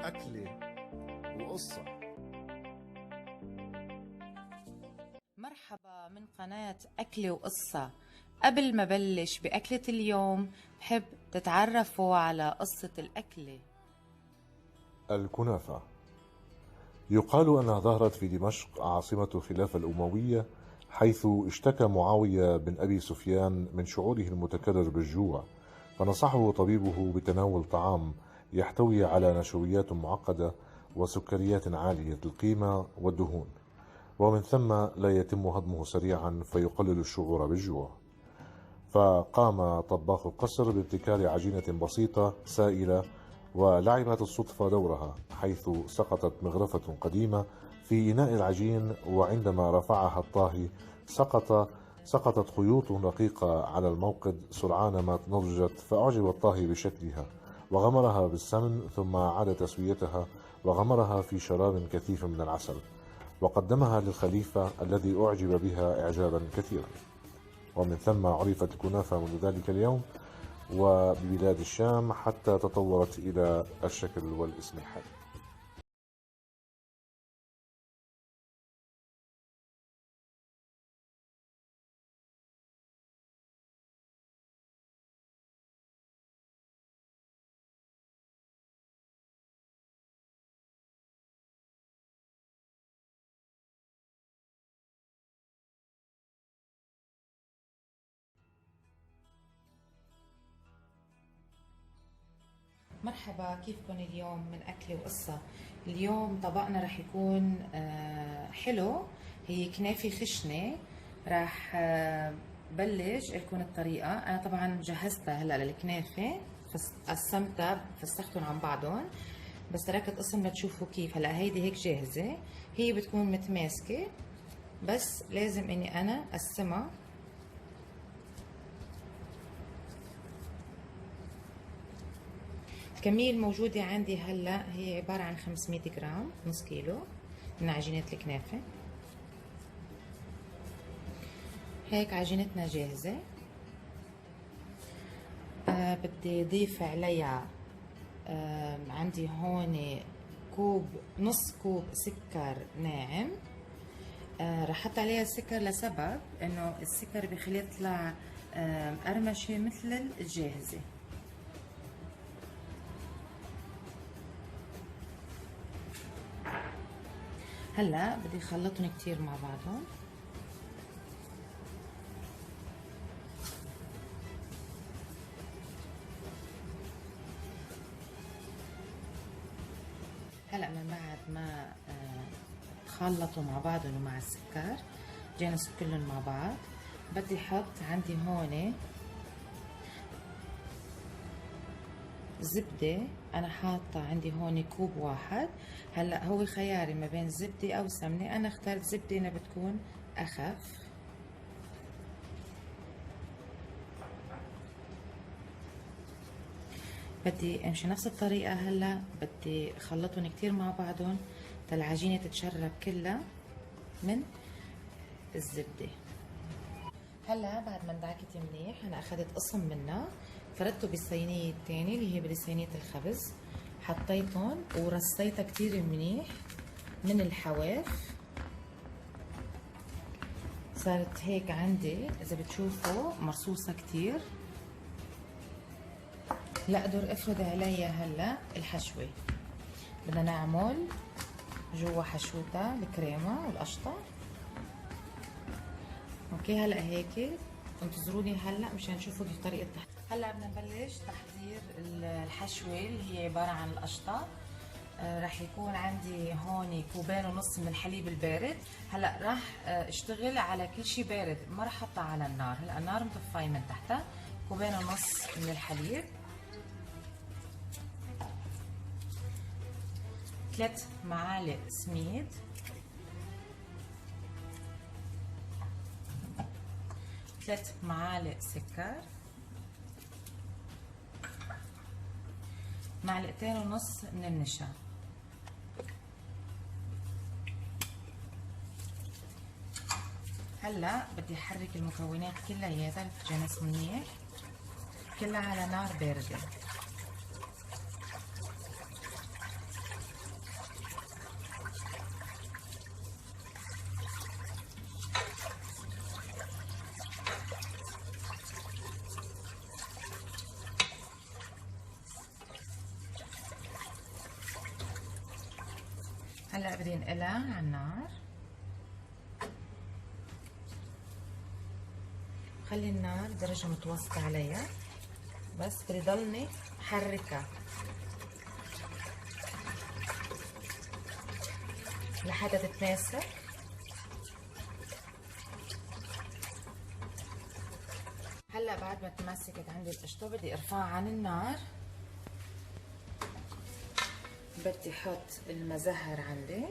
أكلة وقصة. مرحبا من قناة أكلة وقصة. قبل ما بلش بأكلة اليوم بحب تتعرفوا على قصة الأكلة. الكنافة. يقال أنها ظهرت في دمشق عاصمة الخلافة الأموية، حيث اشتكى معاوية بن أبي سفيان من شعوره المتكرر بالجوع، فنصحه طبيبه بتناول طعام يحتوي على نشويات معقدة وسكريات عالية القيمة والدهون، ومن ثم لا يتم هضمه سريعا فيقلل الشعور بالجوع. فقام طباخ القصر بابتكار عجينة بسيطة سائلة، ولعبت الصدفة دورها، حيث سقطت مغرفة قديمة في إناء العجين، وعندما رفعها الطاهي سقطت خيوط رقيقة على الموقد سرعان ما نضجت، فأعجب الطاهي بشكلها وغمرها بالسمن، ثم عاد تسويتها وغمرها في شراب كثيف من العسل، وقدمها للخليفة الذي أعجب بها إعجابا كثيرا. ومن ثم عرفت الكنافة منذ ذلك اليوم وببلاد الشام، حتى تطورت إلى الشكل والاسم الحالي. مرحبا، كيفكن اليوم من أكلة وقصة؟ اليوم طبقنا رح يكون حلو، هي كنافة خشنة. رح بلش لكم الطريقة. أنا طبعا جهزتها هلا للكنافة، قسمتها فسختهم عن بعضهم، بس تركت قسم لتشوفوا كيف. هلا هيدي هيك جاهزة، هي بتكون متماسكة، بس لازم اني انا اقسمها. الكمية الموجودة عندي هلا هي عبارة عن 500 جرام، نص كيلو من عجينة الكنافة. هيك عجينتنا جاهزة. بدي اضيف عليها عندي هون نص كوب سكر ناعم. رح احط عليها السكر لسبب انه السكر بخليها تطلع مقرمشة مثل الجاهزة. هلا بدي اخلطهم كتير مع بعضهم. هلا من بعد ما تخلطوا مع بعضهم ومع السكر جانسوا كلهم مع بعض، بدي احط عندي هون زبدة. انا حاطة عندي هون كوب واحد. هلا هو خياري ما بين زبدة او سمنة، انا اخترت زبدة انها بتكون اخف. بدي امشي نفس الطريقة. هلا بدي اخلطهم كتير مع بعضهم العجينة تتشرب كلها من الزبدة. هلا بعد ما اندعكت منيح انا اخذت قسم منها فردته بالصينية الثانية اللي هي بصينية الخبز، حطيتهم ورصيتها كتير منيح من الحواف. صارت هيك عندي اذا بتشوفوا مرصوصة كتير. لا اقدر افرد عليها هلا الحشوة. بدنا نعمل جوا حشوتها الكريمة والقشطة. اوكي هلا هيك انتظروني هلا مشان تشوفوا كيف طريقة هلا بدنا نبلش تحضير الحشوة اللي هي عبارة عن القشطة. راح يكون عندي هون كوبين ونص من الحليب البارد. هلا راح اشتغل على كل شيء بارد، ما راح احطها على النار. هلا النار مطفاية من تحتها. كوبين ونص من الحليب، 3 معالق سميد، 3 معالق سكر، 1.5 معلقة من النشا. هلا بدي احرك المكونات كلياتها تتجانس منيح، كلها على نار باردة. هلا بدي انقلها على النار. خلي النار درجة متوسطة عليها، بس بدي ضلني حركها لحتى تتماسك. هلا بعد ما تماسكت عندي القشطة بدي ارفعها عن النار. بدي احط المزهر عندي.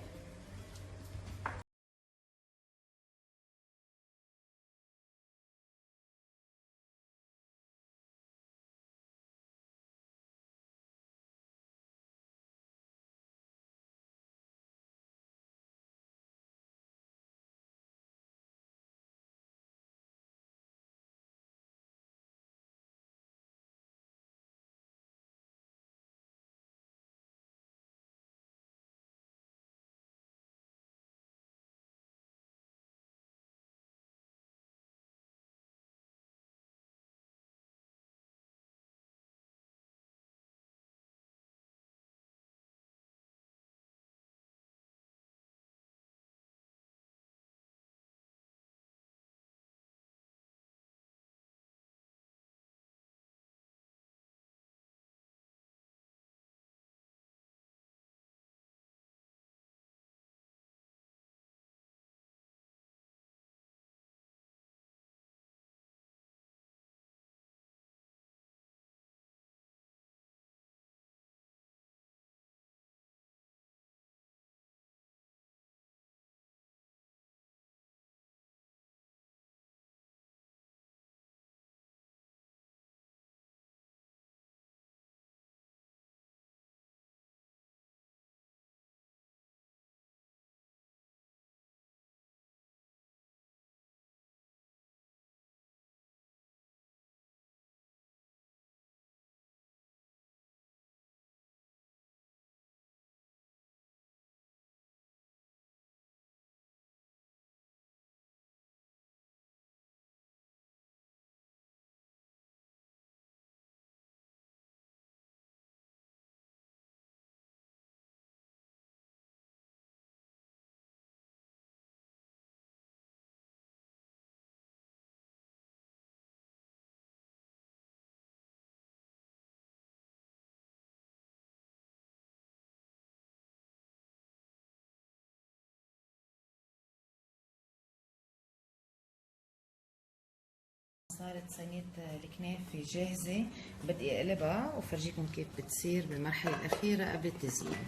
صارت صينية الكنافة جاهزة، بدي اقلبها وفرجيكم كيف بتصير بالمرحلة الأخيرة قبل التزيين.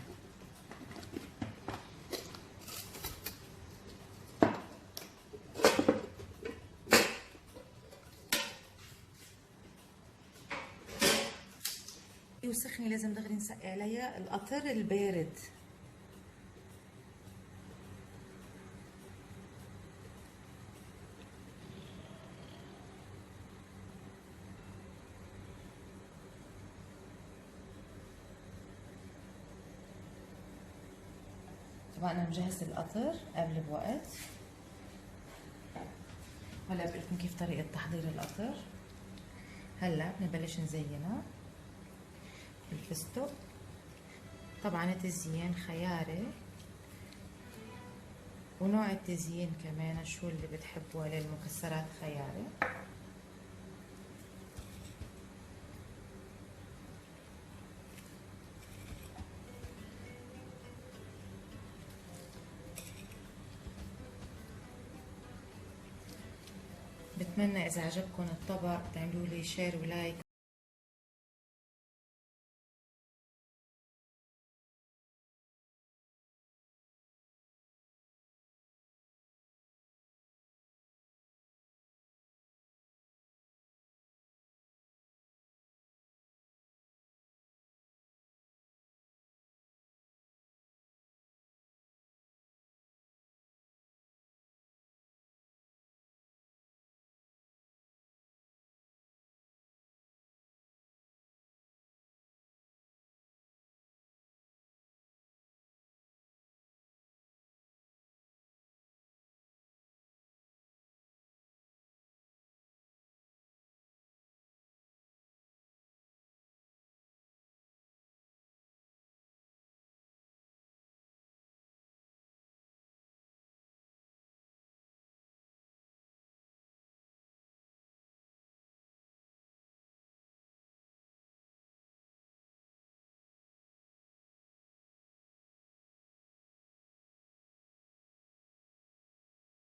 وسخنة لازم دغري نسقي عليها القطر البارد. طبعا انا مجهز القطر قبل بوقت. هلا بقول لكم كيف طريقة تحضير القطر. هلا بنبلش نزينها. الفستق طبعا التزيين خياري، ونوع التزيين كمان شو اللي بتحبوا عليه، المكسرات خياري. بتمنى اذا عجبكم الطبق تعملوا لي شير ولايك